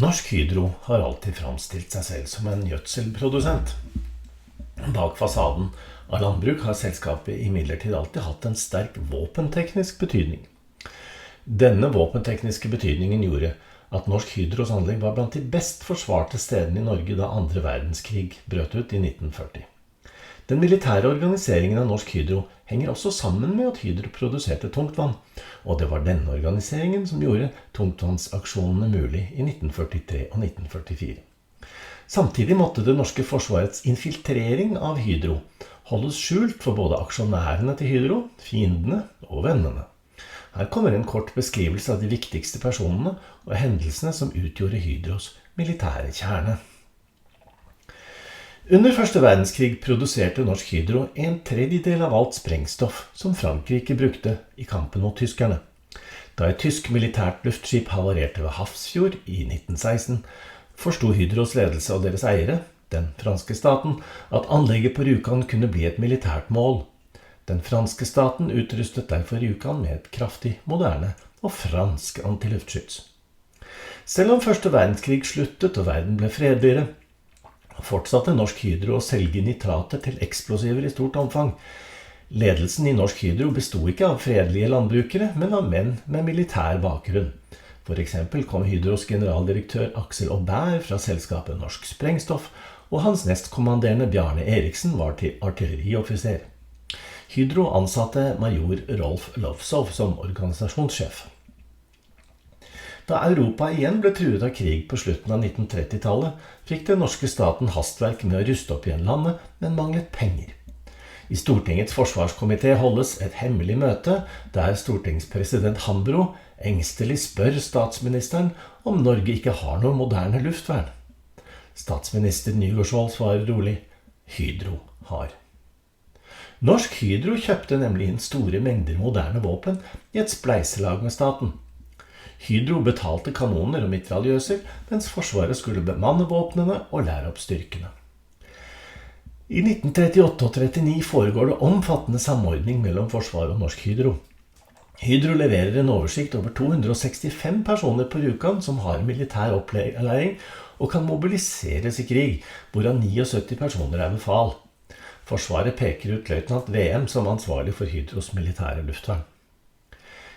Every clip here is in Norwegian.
Norsk Hydro har alltid framstilt seg selv som en gjødselprodusent. Bak fasaden av landbruk har selskapet imidlertid alltid hatt en sterk våpenteknisk betydning. Denne våpentekniske betydningen gjorde at Norsk Hydros anlegg var blant de best forsvarte stedene i Norge da andre verdenskrig brøt ut i 1940. Den militære organiseringen av Norsk Hydro henger også sammen med at Hydro produserte tungtvann, og det var denne organiseringen som gjorde tungtvannsaksjonene mulig i 1943 og 1944. Samtidig måtte det norske forsvarets infiltrering av Hydro holdes skjult for både aksjonærene til Hydro, fiendene og vennene. Her kommer en kort beskrivelse av de viktigste personene og hendelsene som utgjorde Hydros militære kjerne. Under første verdenskrig produserte Norsk Hydro 1/3 av alt sprengstoff som Frankrike brukte i kampen mot tyskerne. Da et tysk militært luftskip havarerte ved Hafrsfjord i 1916, forstod Hydros ledelse og deres eiere, den franske staten, at anlegget på Rjukan kunne bli et militært mål. Den franske staten utrustet derfor Rjukan med et kraftig, moderne og fransk antiluftskyts. Selv om første verdenskrig sluttet og verden ble fredeligere, fortsatte Norsk Hydro å selge nitrater til eksplosiver i stort omfang. Ledelsen i Norsk Hydro bestod ikke av fredelige landbrukere, men av menn med militær bakgrunn. For eksempel kom Hydros generaldirektør Aksel Aubert fra selskapet Norsk Sprengstoff, og hans nestkommanderende Bjarne Eriksen var til artillerioffiser. Hydro ansatte major Rolf Lovsov som organisasjonssjef. Da Europa igjen ble truet av krig på slutten av 1930-tallet, fikk den norske staten hastverk med å ruste opp igjen landet, men manglet penger. I Stortingets forsvarskomité holdes et hemmelig møte, der stortingspresident Hambro engstelig spør statsministeren om Norge ikke har noe moderne luftvern. Statsminister Nygaardsvold svarer rolig: Hydro har. Norsk Hydro kjøpte nemlig inn store mengder moderne våpen i et spleiselag med staten. Hydro betalte kanoner og mitraljøser, mens forsvaret skulle bemanne våpnene og lære opp styrkene. I 1938 og 1939 foregår det omfattende samordning mellom forsvaret og Norsk Hydro. Hydro leverer en oversikt over 265 personer på Rjukan som har militær opplæring og kan mobiliseres i krig, hvorav 79 personer er befal. Forsvaret peker ut løytnant VM som ansvarlig for Hydros militære luftvern.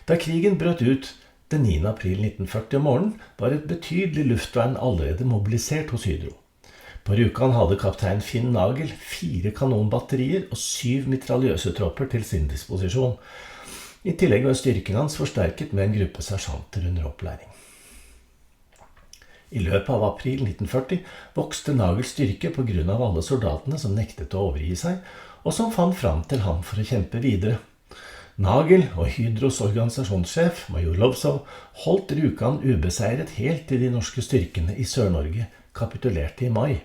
Da krigen brøt ut den 9. april 1940 om morgenen, var et betydelig luftvern allerede mobilisert hos Hydro. På Rjukan hadde kaptein Finn Nagel 4 kanonbatterier og 7 mitraljøsetropper til sin disposisjon. I tillegg var styrken hans forsterket med en gruppe sersjanter under opplæring. I løpet av april 1940 vokste Nagels styrke på grunn av alle soldatene som nektet å overgi seg, og som fant fram til ham for å kjempe videre. Nagel og Hydros organisasjonssjef, major Lovsov, holdt Rjukan ubeseiret helt til de norske styrkene i Sør-Norge kapitulerte i mai.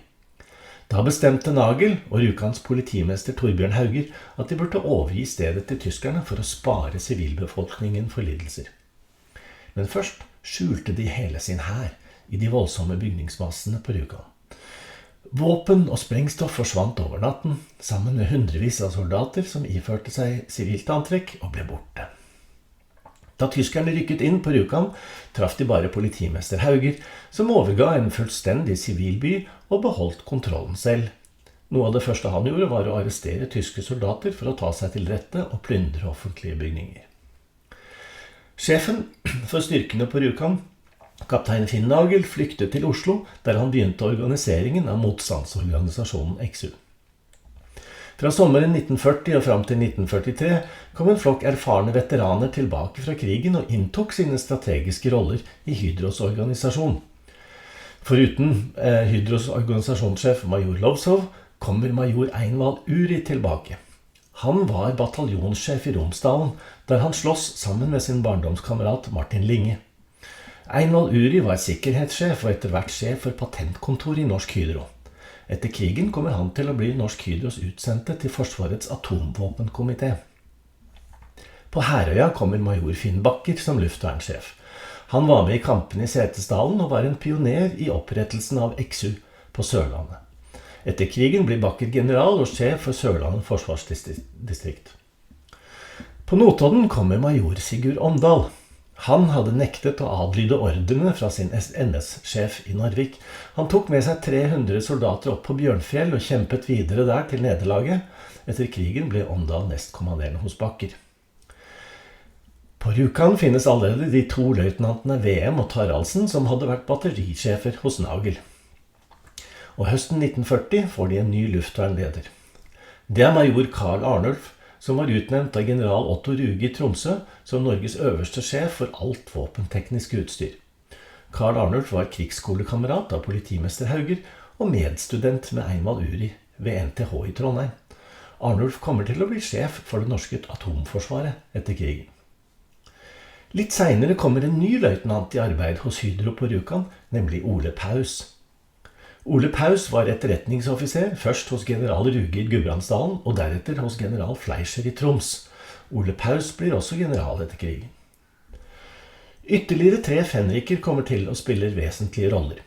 Da bestemte Nagel og Rjukans politimester Torbjørn Hauger at de burde overgi stedet til tyskerne for å spare sivilbefolkningen for lidelser. Men først skjulte de hele sin hær i de voldsomme bygningsmassene på Rjukan. Våpen og sprengstoff forsvant over natten, sammen med hundrevis av soldater som iførte seg sivilt antrekk og ble borte. Da tyskerne rykket inn på Rjukan, traff de bare politimester Hauger, som overga en fullstendig sivilby og beholdt kontrollen selv. Noe av det første han gjorde var å arrestere tyske soldater for å ta seg til rette og plyndre offentlige bygninger. Sjefen for styrkene på Rjukan, kaptein Finn Nagel, flyktet til Oslo, der han begynte organiseringen av motstandsorganisasjonen XU. Fra sommeren 1940 og fram til 1943 kom en flokk erfarne veteraner tilbake fra krigen og inntok sine strategiske roller i Hydros organisasjon. Foruten Hydros organisasjonssjef major Lovsov kommer major Einvald Uri tilbake. Han var bataljonssjef i Romsdalen, der han slåss sammen med sin barndomskamerat Martin Linge. Einvald Uri var sikkerhetssjef og etter hvert sjef for patentkontor i Norsk Hydro. Etter krigen kommer han til å bli Norsk Hydros utsendte til Forsvarets atomvåpenkomité. På Herøya kommer major Finn Bakker som luftvernssjef. Han var med i kampen i Setesdalen og var en pioner i opprettelsen av XU på Sørlandet. Etter krigen blir Bakker general og sjef for Sørlandet forsvarsdistrikt. På Notodden kommer major Sigurd Omdal. Han hadde nektet å adlyde ordrene fra sin NS-sjef i Narvik. Han tok med seg 300 soldater opp på Bjørnfjell og kjempet videre der til nederlaget. Etter krigen ble Åndal nestkommanderende hos Bakker. På Rjukan finnes allerede de 2 løytnantene VM og Taraldsen som hadde vært batterisjefer hos Nagel. Og høsten 1940 får de en ny luftvernleder. Det er major Karl Arnulf, som var utnevnt av general Otto Ruge i Tromsø som Norges øverste sjef for alt våpenteknisk utstyr. Karl Arnulf var krigsskolekamerat av politimester Hauger og medstudent med Einvald Uri ved NTH i Trondheim. Arnulf kommer til å bli sjef for det norske atomforsvaret etter krigen. Litt senere kommer en ny løytnant i arbeid hos Hydro på Rjukan, nemlig Ole Paus. Ole Paus var etterretningsoffiser, først hos general Ruge i Gudbrandsdalen, og deretter hos general Fleischer i Troms. Ole Paus blir også general etter krigen. Ytterligere 3 fenriker kommer til og spiller vesentlige roller.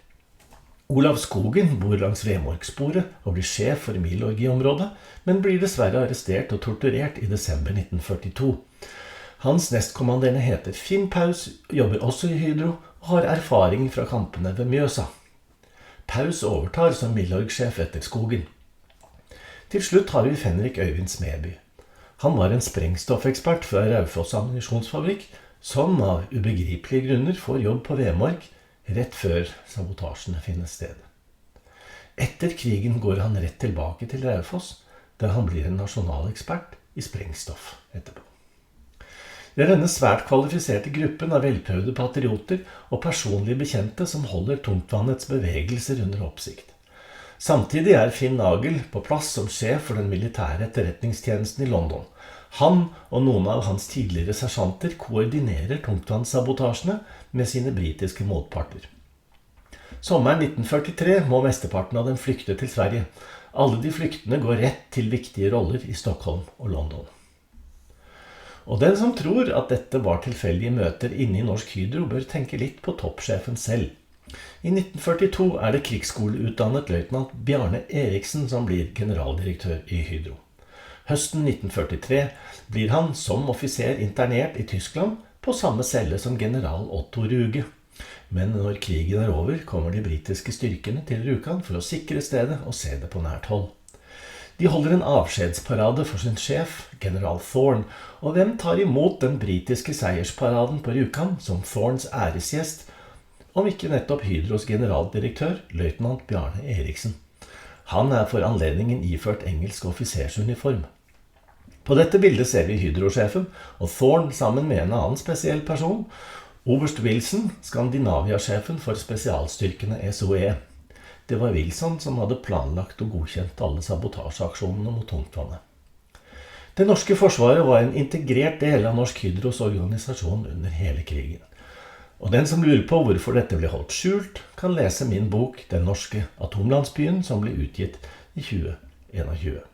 Olav Skogen bor langs Vemorksporet og blir sjef for Milorgi-området, men blir dessverre arrestert og torturert i desember 1942. Hans nestkommanderende heter Finn Paus, jobber også i Hydro og har erfaring fra kampene ved Mjøsa. Paus overtar som Milorg-sjef etter Skogen. Til slutt har vi Fenrik Øyvind Smeby. Han var en sprengstoffekspert fra Raufoss ammunisjonsfabrikk, som av ubegripelige grunner får jobb på Vemork rett før sabotasjene finner sted. Etter krigen går han rett tilbake til Raufoss, der han blir en nasjonal ekspert i sprengstoff etterpå. Det er denne svært kvalifiserte gruppen av velprøvde patrioter og personlige bekjente som holder tungtvannets bevegelser under oppsikt. Samtidig er Finn Nagel på plass som sjef for den militære etterretningstjenesten i London. Han og noen av hans tidligere sersjanter koordinerer tungtvannssabotasjene med sine britiske motparter. Sommeren 1943 må mesteparten av dem flykte til Sverige. Alle de flyktende går rett til viktige roller i Stockholm og London. Og den som tror at dette var tilfeldige møter inne i Norsk Hydro, bør tenke litt på toppsjefen selv. I 1942 er det krigsskoleutdannet løytnant Bjarne Eriksen som blir generaldirektør i Hydro. Høsten 1943 blir han som offiser internert i Tyskland på samme celle som general Otto Ruge. Men når krigen er over, kommer de britiske styrkene til Rjukan for å sikre stedet og se det på nært hold. De holder en avskjedsparade for sin sjef, general Thorne, og hvem tar imot den britiske seiersparaden på Rjukan som Thornes æresgjest, om ikke nettopp Hydros generaldirektør, løytnant Bjarne Eriksen. Han er for anledningen iført engelsk offisersuniform. På dette bildet ser vi Hydro-sjefen og Thorne sammen med en annen spesiell person, Oberst Wilson, Skandinavia-sjefen for spesialstyrkene SOE. Det var Wilson som hadde planlagt og godkjent alle sabotasjeaksjonene mot tungtvannet. Det norske forsvaret var en integrert del av Norsk Hydros organisasjon under hele krigen. Og den som lurer på hvorfor dette ble holdt skjult, kan lese min bok Den norske atomlandsbyen, som ble utgitt i 2021.